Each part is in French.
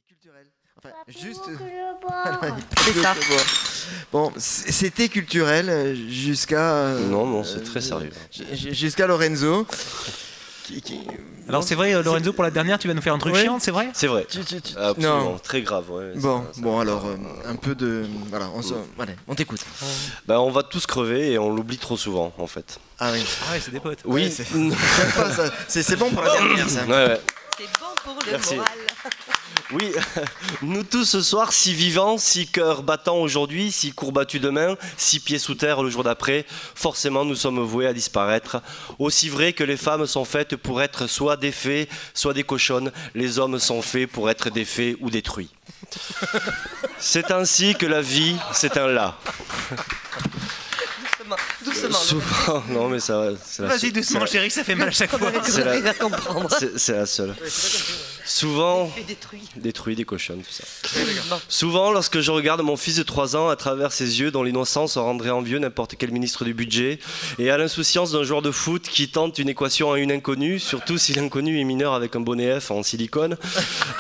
culturel. Enfin, juste. C'est ça. Bon, c'était culturel jusqu'à. Non, c'est très sérieux. Jusqu'à Lorenzo. Alors c'est vrai, Lorenzo, pour la dernière, tu vas nous faire un truc chiant, c'est vrai? C'est vrai. Absolument, Non. très grave. Ouais, Bon, alors, un peu de. Voilà, on t'écoute. On va tous crever et on l'oublie trop souvent, en fait. Ah oui. Ah ouais, c'est des potes. Oui, c'est bon pour la dernière, ça. Ouais. C'est bon pour le Merci. moral. Oui, nous tous ce soir, si vivants, si cœurs battants aujourd'hui, si courbattus demain, si pieds sous terre le jour d'après, forcément nous sommes voués à disparaître. Aussi vrai que les femmes sont faites pour être soit des fées, soit des cochonnes, les hommes sont faits pour être des fées ou détruits. C'est ainsi que la vie, c'est un là. Doucement. Souvent, non mais ça, c'est la Vas-y seule. doucement, chérie, ça fait mal à chaque fois. C'est Il va comprendre. C'est la seule. Souvent, détruit des cochons, tout ça. Souvent, lorsque je regarde mon fils de 3 ans à travers ses yeux, dont l'innocence rendrait envieux n'importe quel ministre du budget, et à l'insouciance d'un joueur de foot qui tente une équation à une inconnue, surtout si l'inconnu est mineur avec un bonnet F en silicone,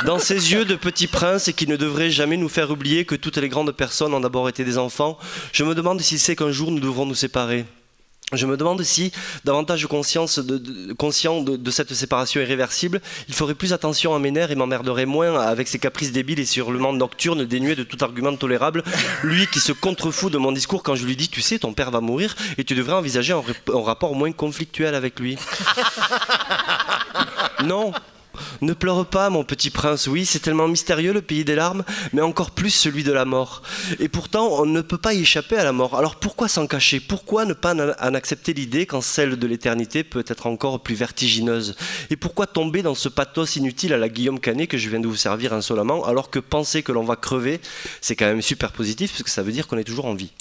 dans ses yeux de petit prince et qui ne devrait jamais nous faire oublier que toutes les grandes personnes ont d'abord été des enfants, je me demande s'il sait qu'un jour nous devrons nous séparer. Je me demande si, davantage conscient de cette séparation irréversible, il ferait plus attention à mes nerfs et m'emmerderait moins avec ses caprices débiles et ses hurlements nocturnes dénués de tout argument tolérable, lui qui se contrefout de mon discours quand je lui dis « Tu sais, ton père va mourir et tu devrais envisager un rapport moins conflictuel avec lui. » Non. Ne pleure pas, mon petit prince, oui, c'est tellement mystérieux le pays des larmes, mais encore plus celui de la mort. Et pourtant, on ne peut pas y échapper à la mort. Alors pourquoi s'en cacher? Pourquoi ne pas en accepter l'idée quand celle de l'éternité peut être encore plus vertigineuse? Et pourquoi tomber dans ce pathos inutile à la Guillaume Canet que je viens de vous servir insolemment, alors que penser que l'on va crever, c'est quand même super positif, parce que ça veut dire qu'on est toujours en vie.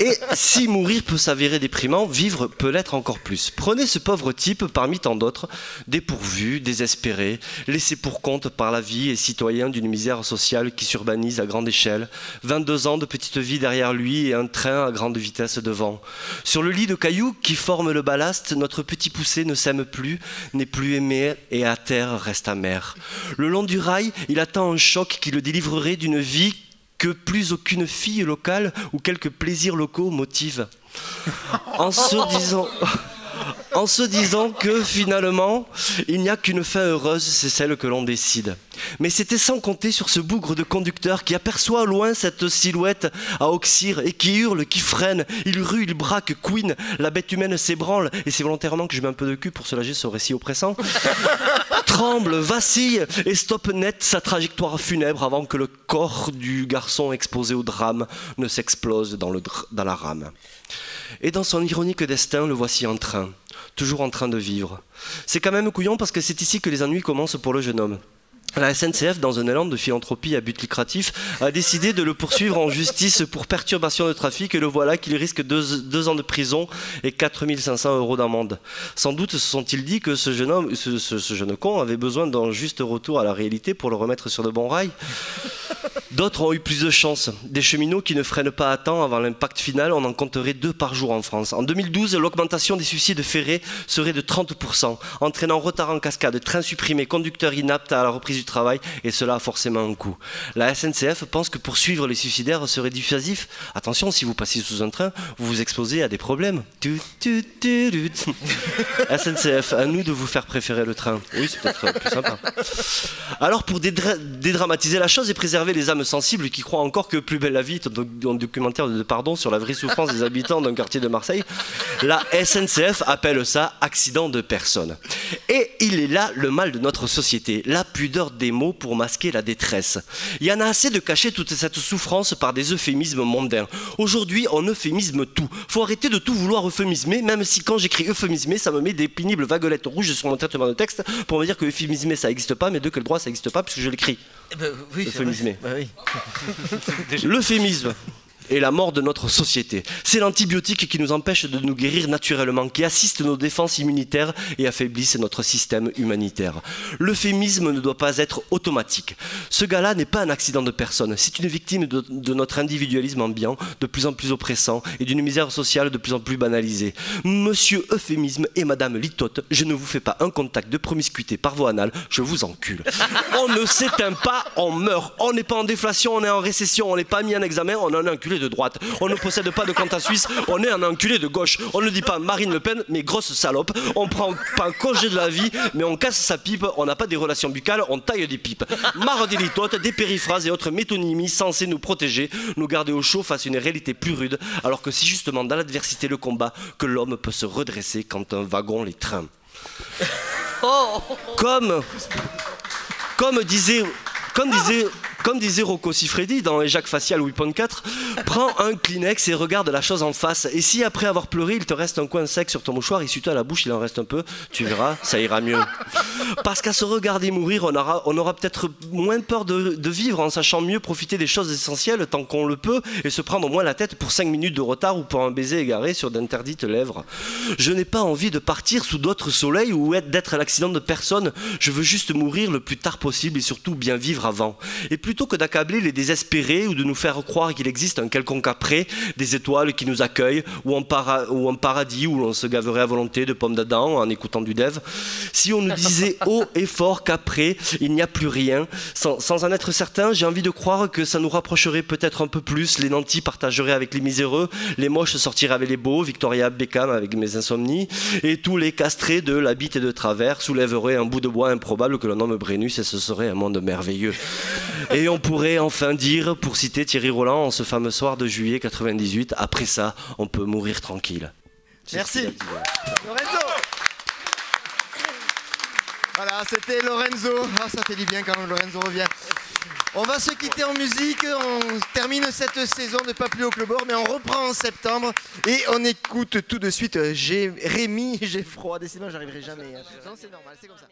Et si mourir peut s'avérer déprimant, vivre peut l'être encore plus. Prenez ce pauvre type parmi tant d'autres, dépourvu, désespéré, laissé pour compte par la vie et citoyen d'une misère sociale qui s'urbanise à grande échelle, 22 ans de petite vie derrière lui et un train à grande vitesse devant. Sur le lit de cailloux qui forme le ballast, notre petit poussé ne s'aime plus, n'est plus aimé et à terre reste amer. Le long du rail, il attend un choc qui le délivrerait d'une vie que plus aucune fille locale ou quelques plaisirs locaux motive. En se disant que finalement, il n'y a qu'une fin heureuse, c'est celle que l'on décide. Mais c'était sans compter sur ce bougre de conducteur qui aperçoit au loin cette silhouette à oxyre et qui hurle, qui freine, il rue, il braque, couine, la bête humaine s'ébranle, et c'est volontairement que je mets un peu de cul pour soulager ce récit oppressant, tremble, vacille et stoppe net sa trajectoire funèbre avant que le corps du garçon exposé au drame ne s'explose dans la rame. Et dans son ironique destin, le voici en train, toujours en train de vivre. C'est quand même couillon parce que c'est ici que les ennuis commencent pour le jeune homme. La SNCF, dans un élan de philanthropie à but lucratif, a décidé de le poursuivre en justice pour perturbation de trafic et le voilà qu'il risque 2 ans de prison et 4 500 € d'amende. Sans doute se sont-ils dit que ce jeune con avait besoin d'un juste retour à la réalité pour le remettre sur de bons rails. D'autres ont eu plus de chance. Des cheminots qui ne freinent pas à temps avant l'impact final, on en compterait 2 par jour en France. En 2012, l'augmentation des suicides ferrés serait de 30%, entraînant retard en cascade, trains supprimés, conducteurs inaptes à la reprise du travail, et cela a forcément un coût. La SNCF pense que poursuivre les suicidaires serait dissuasif. Attention, si vous passez sous un train, vous vous exposez à des problèmes. SNCF, à nous de vous faire préférer le train. Oui, c'est peut-être plus sympa. Alors, pour dédramatiser la chose et préserver les âmes sensibles qui croient encore que Plus belle la vie est un documentaire de pardon sur la vraie souffrance des habitants d'un quartier de Marseille, la SNCF appelle ça accident de personne. Et il est là le mal de notre société, la pudeur des mots pour masquer la détresse. Il y en a assez de cacher toute cette souffrance par des euphémismes mondains. Aujourd'hui, on euphémisme tout. Faut arrêter de tout vouloir euphémismer, même si quand j'écris euphémismer, ça me met des pénibles vaguelettes rouges sur mon traitement de texte pour me dire que euphémismer ça n'existe pas, mais de quel droit ça n'existe pas, puisque je l'écris. Oui, euphémismer. bah oui. L'euphémisme. et la mort de notre société. C'est l'antibiotique qui nous empêche de nous guérir naturellement, qui assiste nos défenses immunitaires et affaiblisse notre système humanitaire. L'euphémisme ne doit pas être automatique. Ce gars-là n'est pas un accident de personne, c'est une victime de notre individualisme ambiant, de plus en plus oppressant, et d'une misère sociale de plus en plus banalisée. Monsieur euphémisme et madame litote, je ne vous fais pas un contact de promiscuité par voie anale, je vous encule. On ne s'éteint pas, on meurt. On n'est pas en déflation, on est en récession, on n'est pas mis en examen, on est un enculé de droite. On ne possède pas de compte en Suisse, on est un enculé de gauche. On ne dit pas Marine Le Pen, mais grosse salope. On prend pas un congé de la vie, mais on casse sa pipe, on n'a pas des relations buccales, on taille des pipes. Marre des litotes, des périphrases et autres métonymies censées nous protéger, nous garder au chaud face à une réalité plus rude, alors que c'est justement dans l'adversité le combat que l'homme peut se redresser quand un wagon les traîne. Comme disait Rocco Siffredi dans Les Jacques Facial 8.4, prends un Kleenex et regarde la chose en face. Et si après avoir pleuré, il te reste un coin sec sur ton mouchoir, essuie-toi la bouche, il en reste un peu, tu verras, ça ira mieux. Parce qu'à se regarder mourir, on aura peut-être moins peur de vivre en sachant mieux profiter des choses essentielles tant qu'on le peut et se prendre moins la tête pour 5 minutes de retard ou pour un baiser égaré sur d'interdites lèvres. Je n'ai pas envie de partir sous d'autres soleils ou d'être l'accident de personne. Je veux juste mourir le plus tard possible et surtout bien vivre avant. Et plutôt que d'accabler les désespérés ou de nous faire croire qu'il existe un quelconque après, des étoiles qui nous accueillent, ou un paradis où l'on se gaverait à volonté de pommes d'Adam en écoutant du Dev, si on nous disait haut et fort qu'après, il n'y a plus rien, sans en être certain, j'ai envie de croire que ça nous rapprocherait peut-être un peu plus, les nantis partageraient avec les miséreux, les moches sortiraient avec les beaux, Victoria Beckham avec mes insomnies, et tous les castrés de la bite et de travers soulèveraient un bout de bois improbable que l'on nomme Brennus et ce serait un monde merveilleux. Et on pourrait enfin dire, pour citer Thierry Roland en ce fameux soir de juillet 98, après ça, on peut mourir tranquille. Merci. Lorenzo. Voilà, c'était Lorenzo. Ah, ça fait du bien quand Lorenzo revient. On va se quitter en musique, on termine cette saison de Pas plus haut que le bord, mais on reprend en septembre et on écoute tout de suite Rémi, j'ai froid, décidément j'arriverai jamais. Non, c'est normal, c'est comme ça.